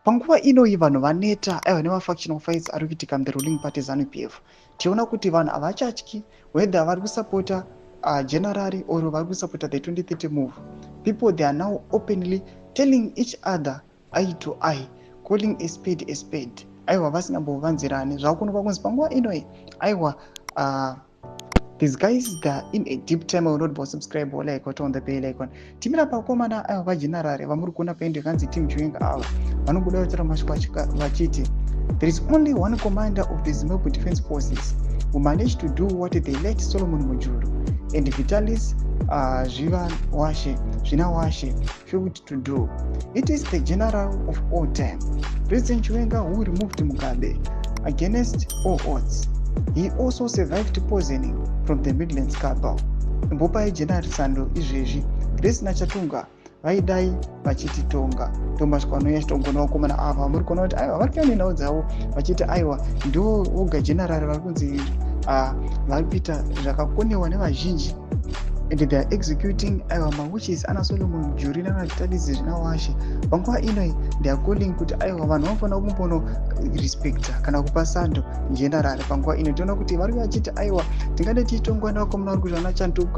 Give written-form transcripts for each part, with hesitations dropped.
Panguva inoi vanhu vaneta aiwa nemafactional fights ari kuitika the ruling party ZANU-PF. Tiona kuti vanhu havachatyi whether vari kusapota generally or vari kusapota the 2030 move. People, they are now openly telling each other eye to eye, calling a spade a spade. Aiwa vasingambovanzirani zvakunopa kunzi panguva inoi aiwa these guys, they are in a deep time. I will not subscribe or like on the bell icon. Timira pakomana aiwa vagenerari vamuri kuona paende kanzi Team Chwenga ava vanobuda vatira mashika vachiti there is only one commander of the Zimbabwe Defense Forces who managed to do what the late Solomon Mujuru and Vitalis Zvina-Washe failed to do. It is the general of all time, President Chwenga, who removed Mugabe against all odds. He also survived poisoning from the Midlands cabal. Mbopai General Sando izvezvi Grace Nachatunga vaidai vachiti tonga tombasvika noyachitongo navakomana ava muri kuona kuti aiwa vari kuenda nhau dzavo vachiti aiwa ndo oga general vari kunzi vari kuita zvakakonewa nevazhinji and they are executing aiwa mawitches ana Solomon Mujuru navachitadisi Zvina-Washe. Panguva inoi they are calling kuti aiwa vanhu vanofanira kumbono respecta kana kupa sando general. Panguva inoi tiona kuti vari vachiti aiwa tingade tiitongwa navakomana vari kuti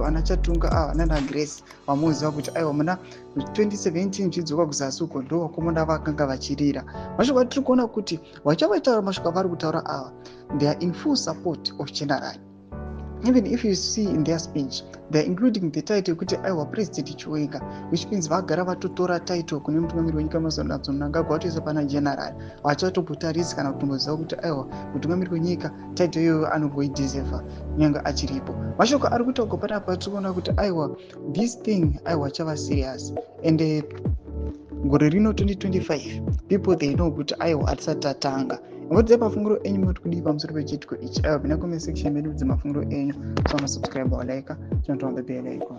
vanachatunga ava nana Grace vamuziva kuti aiwa muna 2017 zvidzoka kuzasi uko ndo vakomana vakanga vachirira. Masvika tiri kuona kuti vachavaitaura masvika vari kutaura ava they are in full support of general. Even if you see in their speech, they're including the title kuti aiwa President Chwenga, which means vagara vatotora title kune mutungamiri wenyika Emmerson Mnangagwa vatoisa pana general vachatopotarisi kana kutomboziva kuti aiwa mutungamiri wenyika title iyoyo anongoideserva nyanga achiripo. Mashoko ari kutaurwa panapa tinoona kuti aiwa this thing aiwa chava serious and gore rino 2025 people they know kuti aiwa hatisati tatanga. Ngotize mafunguro enyu muri kudii pamusoro pechitiko ichi. Aiwa pina comment section medu dzemafunguro enyu. So subscribe or like, turn on the bell icon.